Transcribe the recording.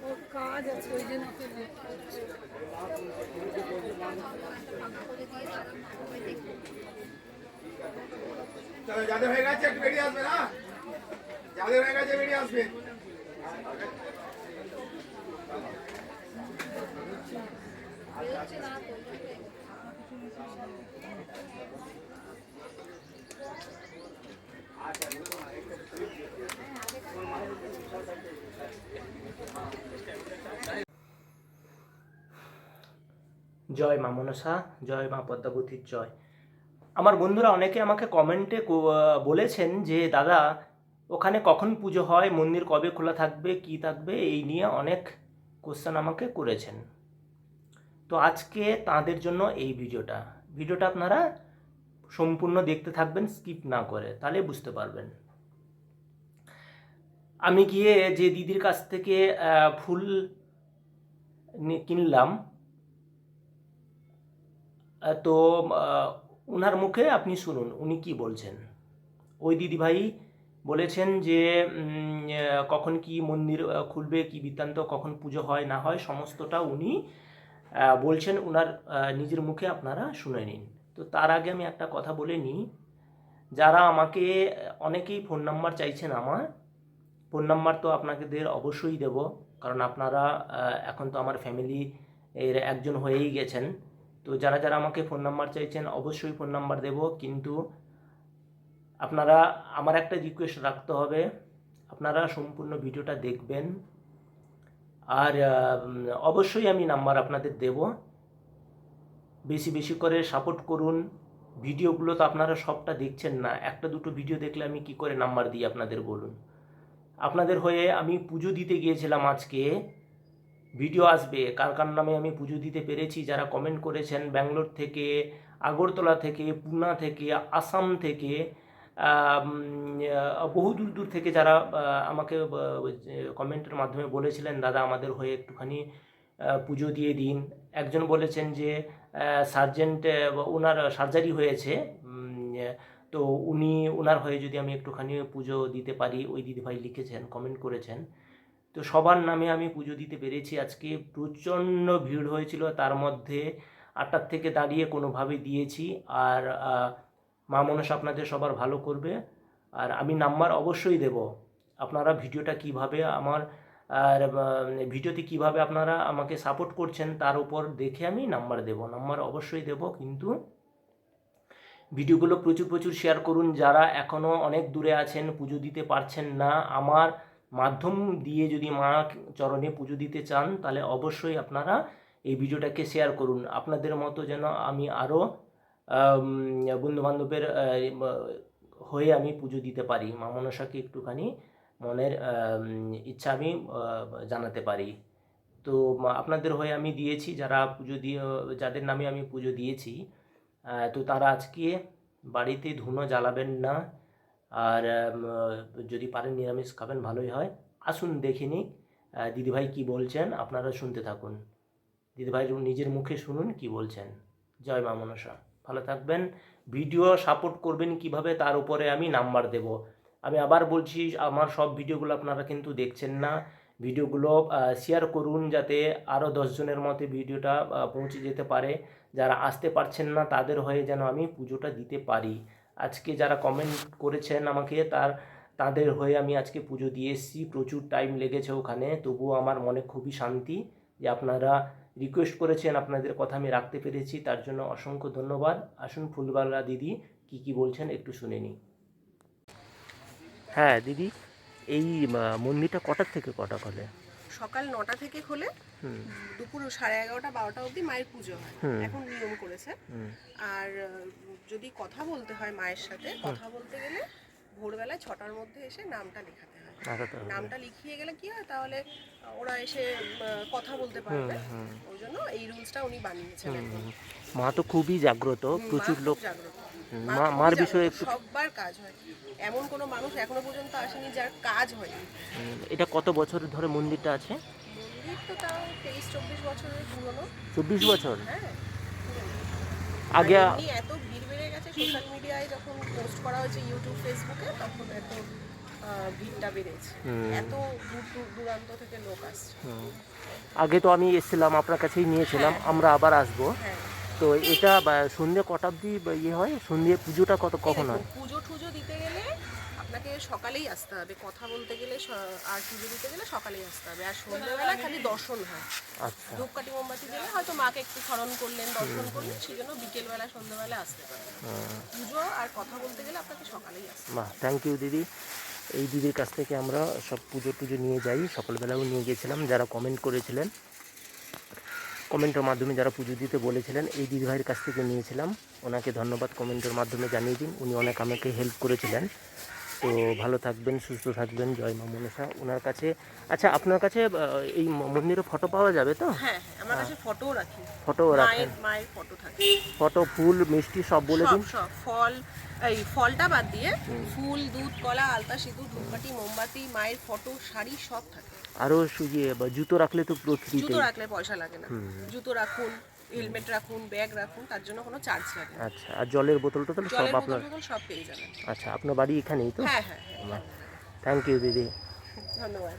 ওর কাজ আছে ওই জন্য ওকে দেখতে হচ্ছে। চলো, যাদের হয়ে গেছে একটু বেরিয়ে আসবে না, যাদের হয়ে গেছে বেরিয়ে আসবে। জয় মা মনসা, জয় মা পদ্মাবতীর জয়। আমার বন্ধুরা অনেকে আমাকে কমেন্টে বলেছেন যে দাদা ওখানে কখন পুজো হয়, মন্দির কবে খোলা থাকবে, কি থাকবে, এই নিয়ে অনেক কোশ্চেন আমাকে করেছেন। তো আজকে তাদের জন্য এই ভিডিওটা আপনারা সম্পূর্ণ দেখতে থাকবেন, স্কিপ না করে, তাহলে বুঝতে পারবেন। আমি গিয়ে যে দিদির কাছ থেকে ফুল কিনলাম, তো ওনার মুখে আপনি শুনুন উনি কি বলছেন। ওই দিদিভাই বলেছেন যে কখন কি মন্দির খুলবে, কি বৃত্তান্ত, কখন পুজো হয় না হয়, সমস্তটা উনি বলছেন ওনার নিজের মুখে, আপনারা শুনে নিন। তো তার আগে আমি একটা কথা বলে নিই, যারা আমাকে অনেকেই ফোন নাম্বার চাইছেন, আমার ফোন নাম্বার তো আপনাদের অবশ্যই দেব, কারণ আপনারা এখন তো আমার ফ্যামিলি এর একজন হয়েই গেছেন। তো যারা যারা আমাকে ফোন নাম্বার চাইছেন অবশ্যই ফোন নাম্বার দেব, কিন্তু আপনারা আমার একটা রিকোয়েস্ট রাখতে হবে, আপনারা সম্পূর্ণ ভিডিওটা দেখবেন। আর অবশ্যই আমি নাম্বার আপনাদের দেব, বেশি বেশি করে সাপোর্ট করুন। ভিডিওগুলো তো আপনারা সবটা দেখছেন না, একটা দুটো ভিডিও দেখলে আমি কি করে নাম্বার দিই আপনাদের বলুন। আপনাদের হয়ে আমি পুজো দিতে গিয়েছিলাম, আজকে ভিডিও আসবে কার কার নামে আমি পুজো দিতে পেরেছি। যারা কমেন্ট করেছেন ব্যাঙ্গালোর থেকে, আগরতলা থেকে, পুনা থেকে, আসাম থেকে, বহু দূর দূর থেকে যারা আমাকে কমেন্টের মাধ্যমে বলেছিলেন দাদা আমাদের হয়ে একটুখানি পুজো দিয়ে দিন। একজন বলেছেন যে সার্জেন্ট, ওনার সার্জারি হয়েছে, তো উনি ওনার হয়ে যদি আমি একটুখানি পুজো দিতে পারি, ওই দিদিভাই লিখেছেন, কমেন্ট করেছেন। তো সবার নামে আমি পুজো দিতে পেরেছি। আজকে প্রচণ্ড ভিড় হয়েছিল, তার মধ্যে 8টার থেকে দাঁড়িয়ে কোনোভাবে দিয়েছি। আর মা মনসা আপনাদের সবার ভালো করবে। আর আমি নাম্বার অবশ্যই দেব, আপনারা ভিডিওটা কিভাবে আমার আর ভিডিওতে কিভাবে আপনারা আমাকে সাপোর্ট করছেন তার উপর দেখে আমি নাম্বার দেব, নাম্বার অবশ্যই দেব। কিন্তু ভিডিওগুলো প্রচুর প্রচুর শেয়ার করুন। যারা এখনও অনেক দূরে আছেন, পুজো দিতে পারছেন না, আমার মাধ্যম দিয়ে যদি মা চরণে পুজো দিতে চান, তাহলে অবশ্যই আপনারা এই ভিডিওটাকে শেয়ার করুন। আপনাদের মতো যেন আমি আরও বন্ধুবান্ধবের হয়ে আমি পুজো দিতে পারি, মা মনসাকে একটুখানি মনের ইচ্ছা আমি জানাতে পারি। তো আপনাদের হয়ে আমি দিয়েছি, যারা পুজো দিয়ে, যাদের নামে আমি পুজো দিয়েছি, তো তারা আজকে বাড়িতে ধুনো জ্বালাবেন না। আর যদি পারেন নিরামিষ খাবেন, ভালোই হয়। আসুন দেখে নিই দিদিভাই কী বলছেন, আপনারা শুনতে থাকুন। দিদিভাই নিজের মুখে শুনুন কি বলছেন। জয় মা মনসা, ভালো থাকবেন। ভিডিও সাপোর্ট করবেন কিভাবে তার উপরে আমি নাম্বার দেব। আমি আবার বলছি, আমার সব ভিডিওগুলো আপনারা কিন্তু দেখছেন না, ভিডিওগুলো শেয়ার করুন যাতে আরও 10 জনের মধ্যে ভিডিওটা পৌঁছে যেতে পারে। যারা আসতে পারছেন না তাদের হয়ে যেন আমি পুজোটা দিতে পারি। আজকে যারা কমেন্ট করেছেন আমাকে, তাদের হয়ে আমি আজকে পুজো দিয়ে এসেছি। প্রচুর টাইম লেগেছে ওখানে, তবুও আমার মনে খুবই শান্তি যে আপনারা রিকোয়েস্ট করেছেন, আপনাদের কথা আমি রাখতে পেরেছি, তার জন্য অসংখ্য ধন্যবাদ। আসুন ফুলবালা দিদি কি বলছেন একটু শুনে নিই। হ্যাঁ দিদি, এই মন্দিরটা কটার থেকে কটা খোলে? সকাল 9টা থেকে খোলে, দুপুর 11:30 12টা অবধি মায়ের পুজো হয়, এখন নিয়ম করেছে। আর যদি কথা বলতে হয় মায়ের সাথে, কথা বলতে গেলে ভোরবেলায় 6টার মধ্যে এসে নামটা লেখাতে হয়। নামটা লিখিয়ে গেলে কি হয়, তাহলে ওরা এসে কথা বলতে পারবে। ওই জন্য এই রুলসটা উনি বানিয়েছেন। মা তো খুবই জাগ্রত, প্রচুর লোক জাগ্রত, মার বিষয়ে সববার কাজ হয়, এমন কোনো মানুষ এখনো পর্যন্ত আসেনি যার কাজ হয়নি। এটা কত বছর ধরে মন্দিরটা আছে? মন্দির তো তাও 23-24 বছরের পুরনো। 24 বছর? হ্যাঁ, আগে এমনি এত ভিড় বেড়ে গেছে, সোশ্যাল মিডিয়ায় যখন পোস্ট করা হয়েছে ইউটিউব ফেসবুকে, তখন এত ভিড়টা বেড়েছে। এত দূর দূরান্ত থেকে লোক আসছে। আগে তো আমি এসেছিলাম আপনার কাছেই নিয়েছিলাম, আমরা আবার আসবো। হ্যাঁ, তো এটা সন্ধ্যে কটা অবধি ইয়ে হয়, সন্ধ্যে পুজোটা কখন হয়? পুজো টুজো দিতে গেলে আপনাকে সকালেই আসতে হবে, কথা বলতে গেলে আর পুজো দিতে গেলে সকালেই আসতে হবে। আর সন্ধ্যেবেলা খালি দর্শন হয়, আচ্ছা, ধূপকাঠি মোমবাতি দিলে হয়তো মাকে একটু স্মরণ করলেন, দর্শন করলেন, সেই জন্য বিকেলবেলা সন্ধ্যেবেলা আসতে পারেন। পুজো আর কথা বলতে গেলে আপনাকে সকালেই আসতে হবে। বাহ, থ্যাংক ইউ দিদি। এই দিদির কাছ থেকে আমরা সব পুজো টুজো নিয়ে যাই, সকালবেলাও নিয়ে গিয়েছিলাম। যারা কমেন্ট করেছিলেন, কমেন্টের মাধ্যমে যারা পুজো দিতে বলেছিলেন, এই দিদিভাইয়ের কাছ থেকে নিয়েছিলাম। ওনাকে ধন্যবাদ কমেন্টের মাধ্যমে জানিয়ে দিন, উনি অনেক আমাকে হেল্প করেছিলেন। তো ভালো থাকবেন, সুস্থ থাকবেন, জয় মা মনসা। ওনার কাছে, আচ্ছা আপনার কাছে এই মন্দিরে ফটো পাওয়া যাবে তো? হ্যাঁ, আমার কাছে ফটোও রাখি, ফটোও রাখেন? মায়ের ফটো থাকে। ফটো, ফুল, মিষ্টি সব বলে দিন। সব ফল, এই ফলটা বাদ দিয়ে ফুল, দুধ, কলা, আলতা, সিঁদুর, ধূপকাঠি, মোমবাতি, মায়ের ফটো, শাড়ি সব থাকে। আরও জুতো রাখলে তো প্রকৃতি। জুতো রাখলে পয়সা লাগে না, জুতো রাখুন, হেলমেট রাখুন, ব্যাগ রাখুন, তার জন্য কোনো চার্জ লাগে না। আচ্ছা, আর জলের বোতল টোতল সব জলের আপনার? বোতল সব পেয়ে যাবেন। আচ্ছা, আপনার বাড়ি এখানেই তো? হ্যাঁ, থ্যাংক ইউ দিদি। ধন্যবাদ।